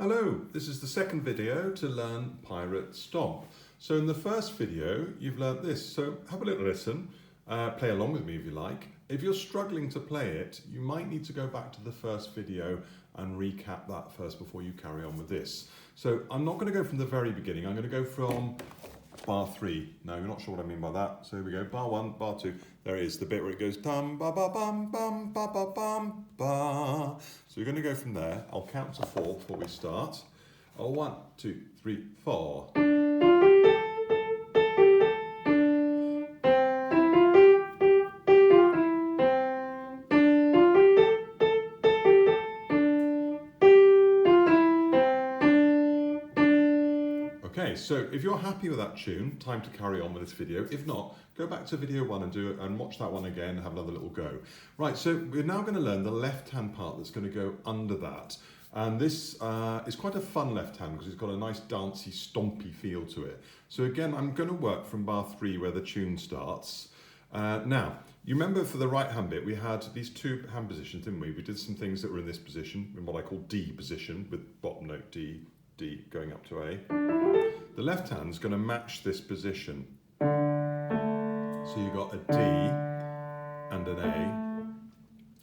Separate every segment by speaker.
Speaker 1: Hello, this is the second video to learn Pirate Stomp. So in the first video, you've learnt this. So have a little listen, play along with me if you like. If you're struggling to play it, you might need to go back to the first video and recap that first before you carry on with this. So I'm not going to go from the very beginning, I'm going to go from bar 3. No, you're not sure what I mean by that. So here we go, bar 1, bar 2. There it is, the bit where it goes dum ba ba bum bum ba ba bum ba. So you're going to go from there. I'll count to 4 before we start. 1, 2, 3, 4. Okay, so if you're happy with that tune, time to carry on with this video. If not, go back to video 1 and do it and watch that one again and have another little go. Right, so we're now going to learn the left-hand part that's going to go under that. And this is quite a fun left hand because it's got a nice dancey, stompy feel to it. So again, I'm going to work from bar 3 where the tune starts. Now, you remember for the right hand bit, we had these 2 hand positions, didn't we? We did some things that were in this position, in what I call D position, with bottom note D, D going up to A. The left hand's going to match this position. So you've got a D and an A.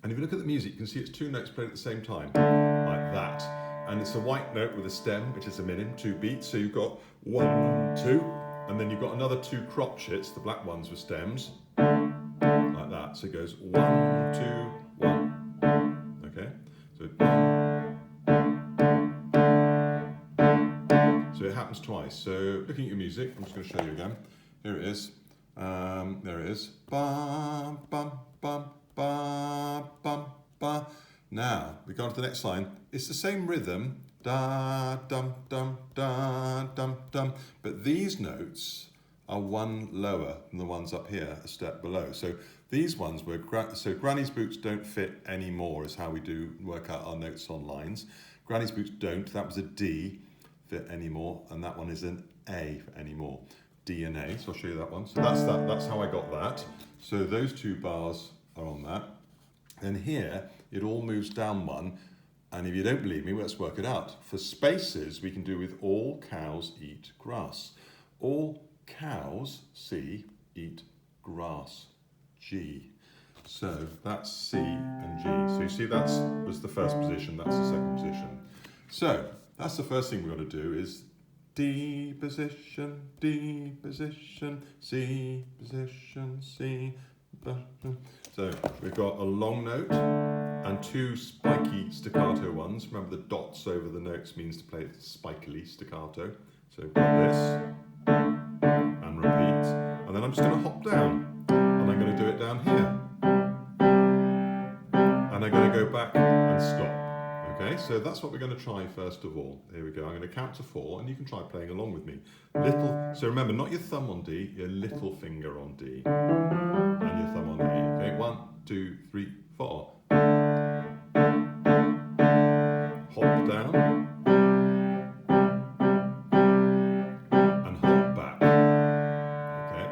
Speaker 1: And if you look at the music, you can see it's 2 notes played at the same time, like that. And it's a white note with a stem, which is a minim, 2 beats. So you've got 1, 2, and then you've got another 2 crotchets, the black ones with stems, like that. So it goes 1, 2, 1. Okay? So it happens twice. So looking at your music, I'm just going to show you again. Here it is. There it is. Bum, bum, bum, bum, bum, bum. Now, we go on to the next line. It's the same rhythm. Da, dum, dum, da, dum, dum. But these notes are 1 lower than the ones up here, a step below. So these ones were, so Granny's boots don't fit anymore is how we do work out our notes on lines. Granny's boots don't, that was a D. Fit anymore, and that one is an A for anymore. D and A, so I'll show you that one. So that's how I got that. So those 2 bars are on that. And here, it all moves down 1, and if you don't believe me, let's work it out. For spaces, we can do with all cows eat grass. All cows, C, eat grass, G. So that's C and G. So you see that was the first position, that's the second position. So that's the first thing we've got to do is D position, C position, C. So we've got a long note and 2 spiky staccato ones. Remember the dots over the notes means to play it spikily, staccato. So we've got this and repeat. And then I'm just going to hop down and I'm going to do it down here. And I'm going to go back and stop. Okay, so that's what we're going to try first of all. Here we go. I'm going to count to 4 and you can try playing along with me. So remember, not your thumb on D, your little finger on D. And your thumb on A. Okay, 1, 2, 3, 4. Hop down. And hop back. Okay,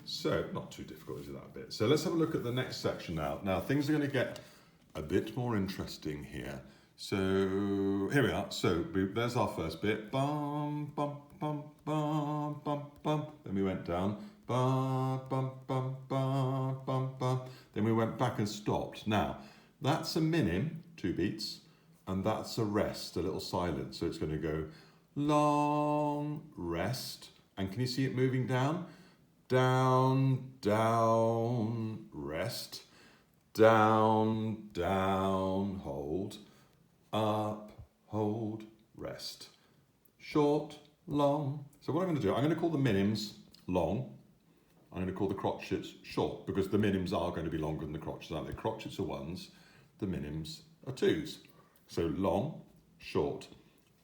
Speaker 1: so not too difficult, is it, that bit? So let's have a look at the next section now. Now, things are going to get a bit more interesting here. So here we are. So there's our first bit. Bum, bum, bum, bum, bum, bum. Then we went down. Bum, bum, bum, bum, bum, bum. Then we went back and stopped. Now, that's a minim, 2 beats, and that's a rest, a little silence. So it's going to go long, rest. And can you see it moving down? Down, down, rest. Down, down, hold. Up, hold, rest. Short, long. So what I'm going to do, I'm going to call the minims long. I'm going to call the crotchets short because the minims are going to be longer than the crotchets, aren't they? Crotchets are 1s, the minims are 2s. So long, short.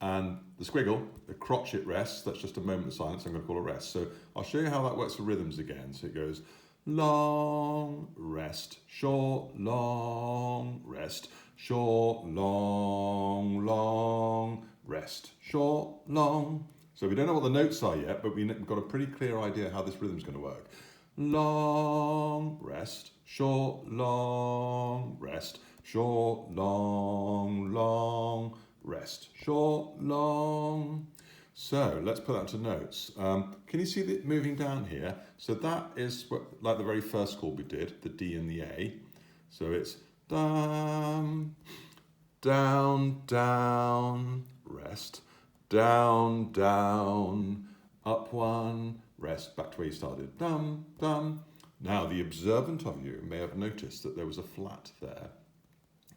Speaker 1: And the squiggle, the crotchet rest, that's just a moment of silence, I'm going to call a rest. So I'll show you how that works for rhythms again. So it goes long, rest, short, long, rest, short, long, long, rest, short, long. So we don't know what the notes are yet, but we've got a pretty clear idea how this rhythm's going to work. Long, rest, short, long, rest, short, long, long, rest, short, long. So let's put that to notes. Can you see it moving down here? So that is like the very first chord we did, the D and the A. So it's down, down, down, rest, down, down, up one, rest, back to where you started, dum, dum. Now the observant of you may have noticed that there was a flat there.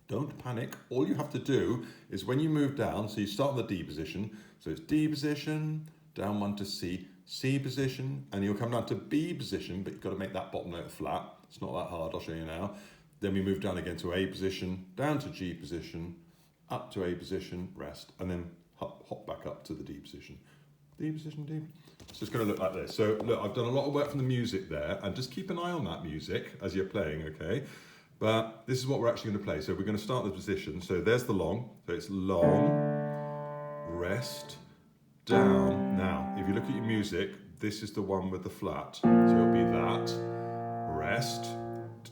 Speaker 1: Don't panic. All you have to do is when you move down, so you start in the D position, so it's D position, down one to C, C position, and you'll come down to B position, but you've got to make that bottom note flat. It's not that hard, I'll show you now. Then we move down again to A position, down to G position, up to A position, rest, and then hop back up to the D position. D position, D. So it's going to look like this. So look, I've done a lot of work from the music there, and just keep an eye on that music as you're playing, okay? But this is what we're actually going to play. So we're going to start the position. So there's the long. So it's long, rest, down. Now, if you look at your music, this is the one with the flat. So it'll be that, rest,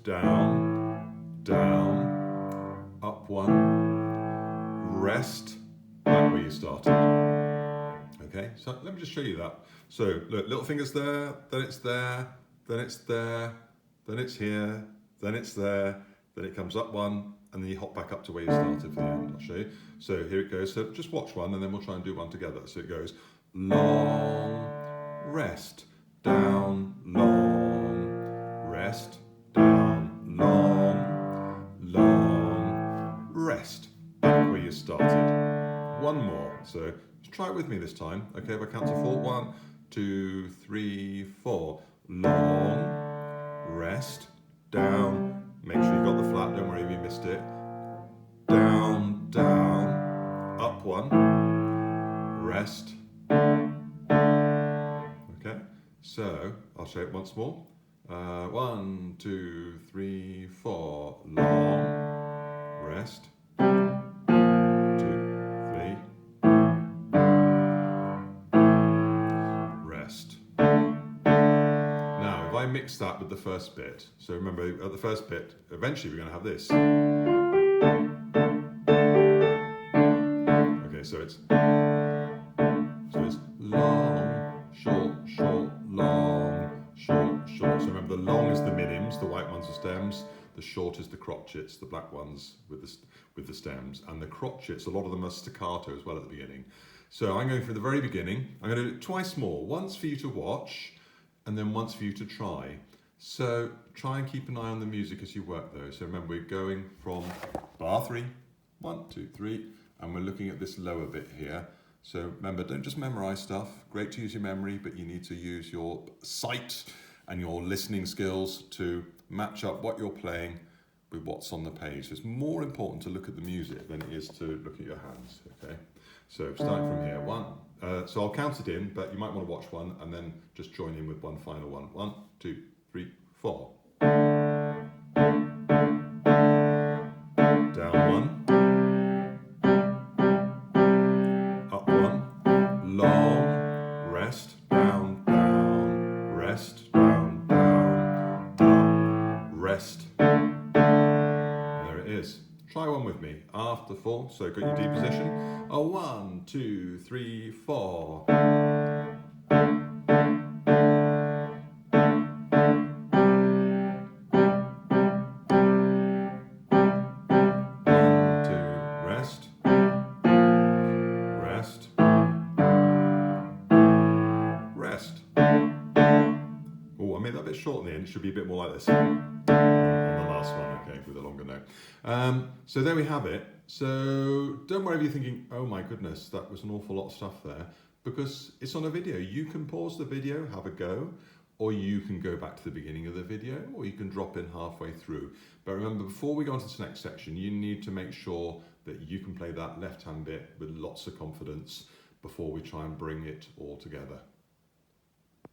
Speaker 1: down, down, up one, rest, back where you started. Okay, so let me just show you that. So look, little fingers there, then it's there, then it's there, then it's here, then it's there, then it comes up one, and then you hop back up to where you started for the end. I'll show you. So here it goes. So just watch one, and then we'll try and do one together. So it goes long, rest, down, long, rest, down, long, long, rest, back where you started. One more. So just try it with me this time. Okay, if I count to 4, 1, 2, 3, 4. Long, rest, down. Make sure you got the flat, don't worry if you missed it. Down, down, up one, rest. Okay, so I'll show it once more. 1, 2, 3, 4. Long, rest. 2, 3, rest. Now, if I mix that with the first bit, so remember at the first bit, eventually we're going to have this. Okay, so it's long, short, short, long, short, short. So remember the long is the minims, the white ones are stems, the short is the crotchets, the black ones with the stems, and the crotchets, a lot of them are staccato as well at the beginning. So I'm going from the very beginning. I'm going to do it twice more, once for you to watch, and then once for you to try. So try and keep an eye on the music as you work though. So remember we're going from bar 3, 1, 2, 3, and we're looking at this lower bit here. So remember, don't just memorize stuff. Great to use your memory, but you need to use your sight and your listening skills to match up what you're playing with what's on the page. So it's more important to look at the music than it is to look at your hands, okay? So starting from here, 1. So I'll count it in, but you might want to watch one and then just join in with one final one. 1, 2, 3, 4. Down 1. Up 1. Long, rest, down, down, rest, down, down, up, rest. There it is. Try one with me. After 4, so got your D position. 1, 2, 3, 4. 1, 2, rest, rest, rest. Oh, I made that a bit short in the end. It should be a bit more like this. On the last one, okay, with a longer note. So there we have it. So don't worry if you're thinking, oh my goodness, that was an awful lot of stuff there, because it's on a video. You can pause the video, have a go, or you can go back to the beginning of the video, or you can drop in halfway through. But remember, before we go on to this next section, you need to make sure that you can play that left-hand bit with lots of confidence before we try and bring it all together.